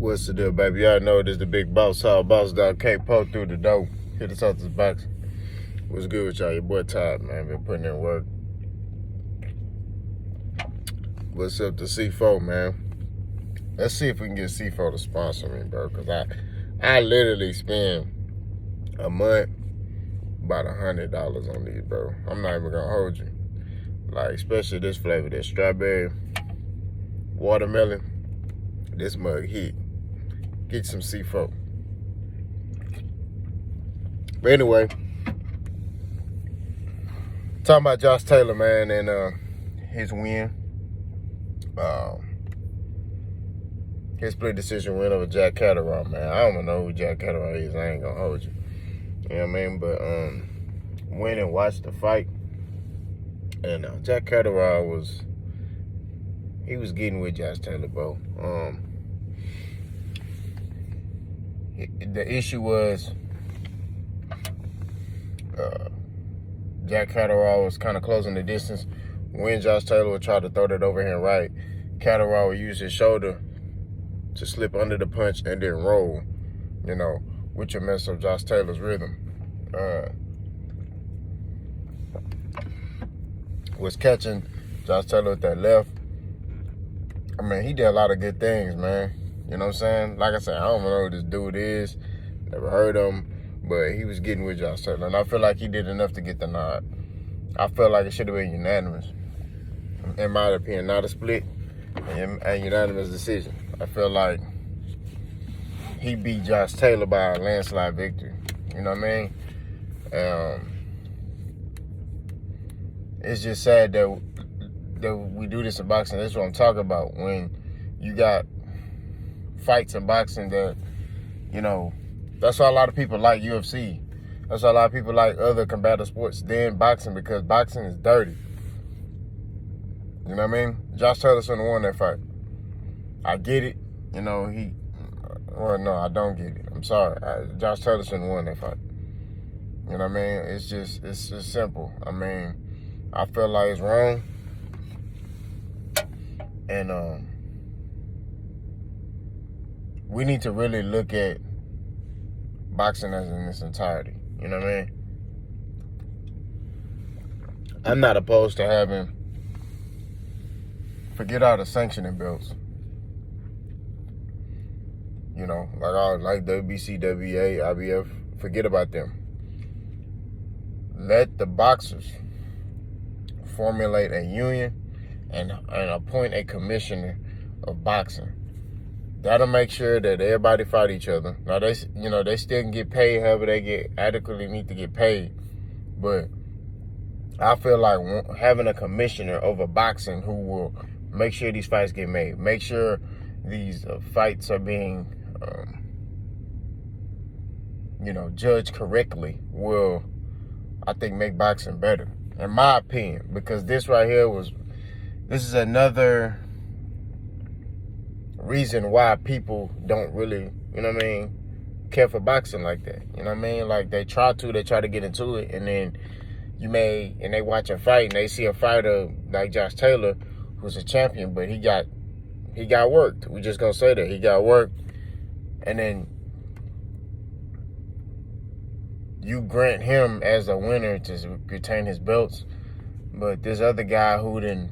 What's the deal, baby? Y'all know this the big boss. How boss dog can't poke through the door. Hit us out this box. What's good with y'all? Your boy Todd, man. Been putting in work. What's up to C4, man? Let's see if we can get C4 to sponsor me, bro. Cause I literally spend a month about $100 on these, bro. I'm not even gonna hold you. Like, especially this flavor, this strawberry, watermelon. This mug hit. Get some C4. But anyway, talking about Josh Taylor, man, and his win. His split decision win over Jack Catterall, man. I don't even know who Jack Catterall is. I ain't gonna hold you. You know what I mean? But went and watched the fight. And Jack Catterall was getting with Josh Taylor, bro. The issue was Jack Catterall was kind of closing the distance. When Josh Taylor would try to throw that overhand right, Catterall would use his shoulder to slip under the punch and then roll, you know, which would mess up Josh Taylor's rhythm. Was catching Josh Taylor with that left. I mean, he did a lot of good things, man. You know what I'm saying? Like I said, I don't know who this dude is. Never heard of him. But he was getting with Josh Taylor. And I feel like he did enough to get the nod. I feel like it should have been unanimous. In my opinion, not a split. A unanimous decision. I feel like he beat Josh Taylor by a landslide victory. You know what I mean? It's just sad that we do this in boxing. That's what I'm talking about. When you got fights in boxing that, you know, that's why a lot of people like UFC. That's why a lot of people like other combative sports than boxing, because boxing is dirty. You know what I mean? Josh Taylor shouldn't have won that fight. I get it. You know, well, no, I don't get it. I'm sorry. Josh Taylor shouldn't have won that fight. You know what I mean? It's just simple. I mean, I feel like it's wrong. And we need to really look at boxing as in its entirety. You know what I mean? I'm not opposed to having, forget all the sanctioning belts. You know, like WBC, WA, IBF, forget about them. Let the boxers formulate a union and appoint a commissioner of boxing. That'll make sure that everybody fight each other. Now, they still can get paid however they adequately need to get paid. But I feel like having a commissioner over boxing who will make sure these fights get made, make sure these fights are being, judged correctly, will, I think, make boxing better, in my opinion. Because this right here this is another reason why people don't really, you know what I mean, care for boxing like that. You know what I mean? Like, they try to get into it, and then they watch a fight and they see a fighter like Josh Taylor, who's a champion, but he got worked. We just gonna say that he got worked, and then you grant him as a winner to retain his belts, but this other guy who then,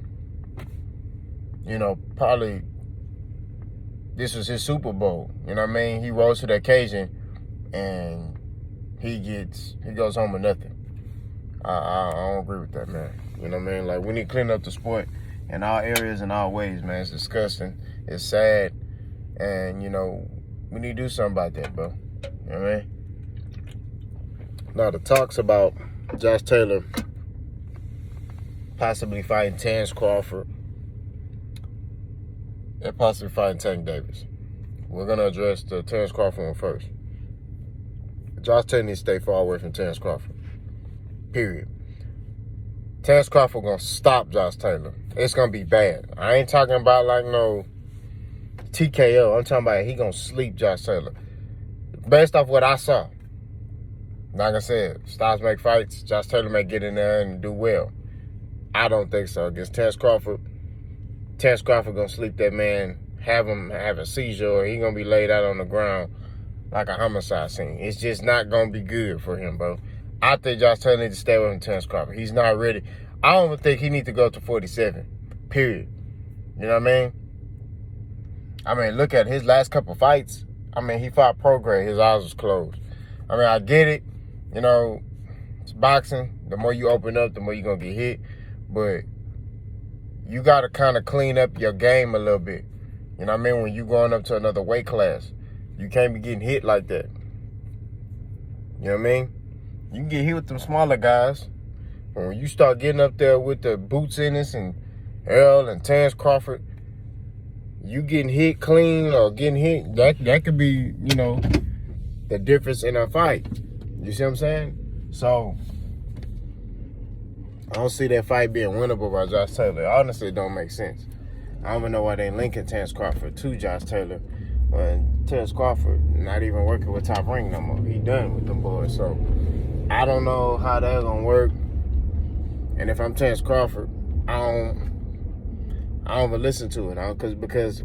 probably this was his Super Bowl. You know what I mean? He rose to the occasion, and he goes home with nothing. I don't agree with that, man. You know what I mean? Like, we need to clean up the sport in all areas and all ways, man. It's disgusting. It's sad. And, we need to do something about that, bro. You know what I mean? Now, the talks about Josh Taylor possibly fighting Terrence Crawford and possibly fighting Tank Davis. We're going to address the Terrence Crawford one first. Josh Taylor needs to stay far away from Terrence Crawford. Period. Terrence Crawford going to stop Josh Taylor. It's going to be bad. I ain't talking about like no TKO. I'm talking about he going to sleep Josh Taylor. Based off what I saw. Like I said, styles make fights. Josh Taylor may get in there and do well. I don't think so. Against Terrence Crawford going to sleep that man have him have a seizure, or he gonna be laid out on the ground like a homicide scene. It's just not gonna be good for him, bro. I think Josh Taylor needs to stay away from Terrence Crawford. He's not ready. I don't even think he needs to go to 47. Period. You know what I mean? Look at his last couple fights. He fought pro grade. His eyes was closed. I get it. You know, it's boxing. The more you open up, the more you're going to get hit. But you got to kind of clean up your game a little bit. You know what I mean? When you going up to another weight class, you can't be getting hit like that. You know what I mean? You can get hit with them smaller guys. But when you start getting up there with the Boots Ennis and Earl and Terrence Crawford, you getting hit clean or getting hit, that could be, you know, the difference in a fight. You see what I'm saying? So, I don't see that fight being winnable by Josh Taylor. Honestly, it don't make sense. I don't even know why they linking Terrence Crawford to Josh Taylor when Terrence Crawford not even working with Top Rank no more. He done with them boys. So, I don't know how that's going to work. And if I'm Terrence Crawford, I don't even listen to it, because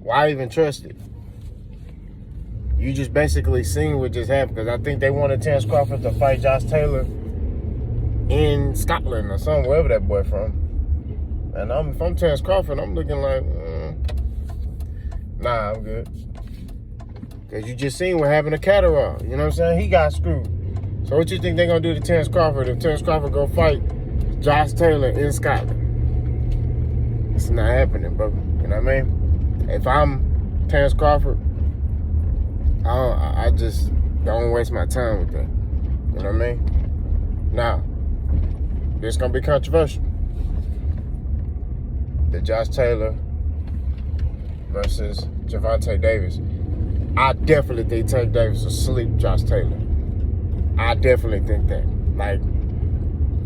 why even trust it? You just basically seen what just happened, because I think they wanted Terrence Crawford to fight Josh Taylor in Scotland or somewhere, wherever that boy from. And if I'm Terrence Crawford, I'm looking like, nah, I'm good. Because you just seen what happened to Catterall. You know what I'm saying? He got screwed. So what you think they're going to do to Terrence Crawford if Terrence Crawford go fight Josh Taylor in Scotland? It's not happening, bro. You know what I mean? If I'm Terrence Crawford, I just don't waste my time with that. You know what I mean? Now, this going to be controversial. The Josh Taylor versus Gervonta Davis. I definitely think Tank Davis will sleep Josh Taylor. I definitely think that. Like,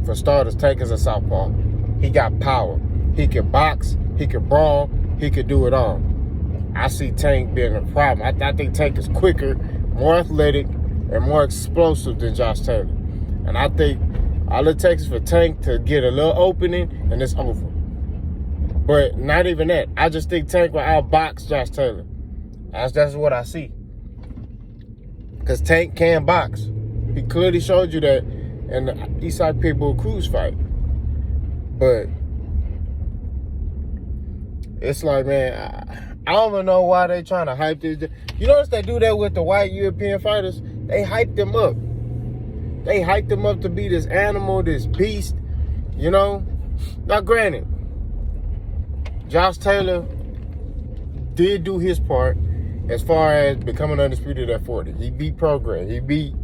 for starters, Tank is a southpaw. He got power. He can box. He can brawl. He can do it all. I see Tank being a problem. I think Tank is quicker, more athletic, and more explosive than Josh Taylor. And I think all it takes is for Tank to get a little opening, and it's over. But not even that. I just think Tank will outbox Josh Taylor. That's what I see. Because Tank can box. He clearly showed you that in the Eastside Pitbull Cruz fight. But it's like, man, I don't even know why they trying to hype this. You notice they do that with the white European fighters? They hype them up. They hype them up to be this animal, this beast, you know? Now, granted, Josh Taylor did do his part as far as becoming undisputed at 40. He beat Progress. He beat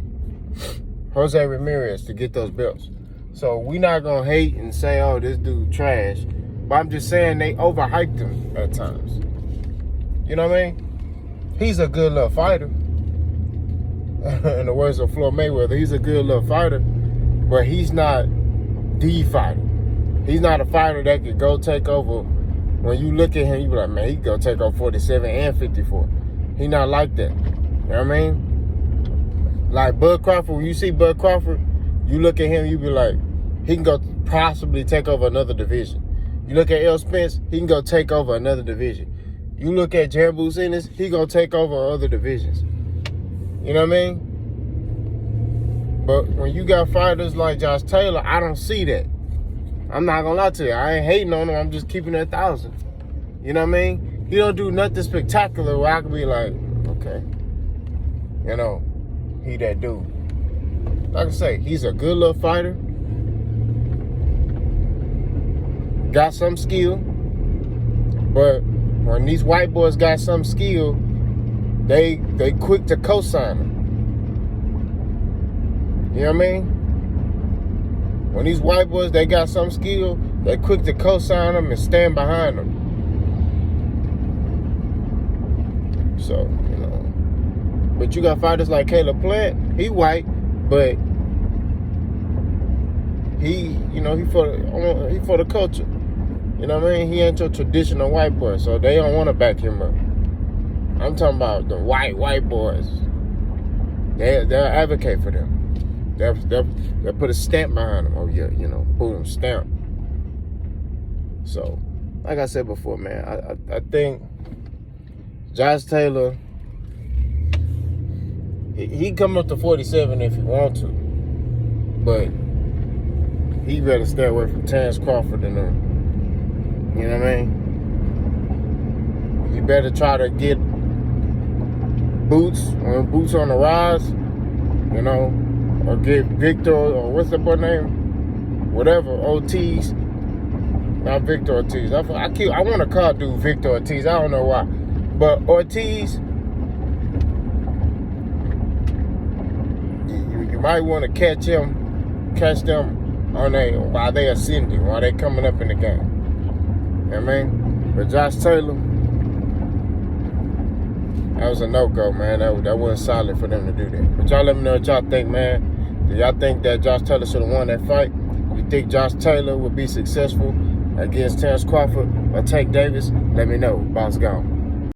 Jose Ramirez to get those belts. So we not going to hate and say, oh, this dude trash. But I'm just saying they overhyped him at times. You know what I mean? He's a good little fighter. In the words of Floyd Mayweather, he's a good little fighter. But he's not the fighter. He's not a fighter that could go take over. When you look at him, you be like, man, he can go take over 47 and 54. He not like that. You know what I mean? Like Bud Crawford, when you see Bud Crawford, you look at him, you be like, he can go possibly take over another division. You look at Errol Spence, he can go take over another division. You look at Jared Boots Ennis, he gonna take over other divisions. You know what I mean? But when you got fighters like Josh Taylor, I don't see that. I'm not gonna lie to you. I ain't hating on him. I'm just keeping it 1,000. You know what I mean? He don't do nothing spectacular where I can be like, okay, you know, he that dude. Like I say, he's a good little fighter. Got some skill. But when these white boys got some skill, they quick to co-sign him. You know what I mean? When these white boys, they got some skill, they quick to co-sign them and stand behind them. So, you know. But you got fighters like Caleb Plant. He white, but he, you know, he for the culture. You know what I mean? He ain't your traditional white boy, so they don't want to back him up. I'm talking about the white boys. They'll advocate for them. They'll put a stamp behind them. Oh, yeah, you know, boom, stamp. So, like I said before, man, I think Josh Taylor, he come up to 47 if he want to, but he better stay away from Terrence Crawford and them. You know what I mean? He better try to get Boots on the rise, you know, or get Victor, or what's the boy name? Whatever, Ortiz. Not Victor Ortiz. I want to call dude Victor Ortiz. I don't know why. But Ortiz, you might want to catch them while they ascending, while they coming up in the game. You know what I mean? But Josh Taylor, that was a no-go, man. That wasn't solid for them to do that. But y'all let me know what y'all think, man. Do y'all think that Josh Taylor should have won that fight? You think Josh Taylor would be successful against Terrence Crawford or Tank Davis? Let me know. Boss gone.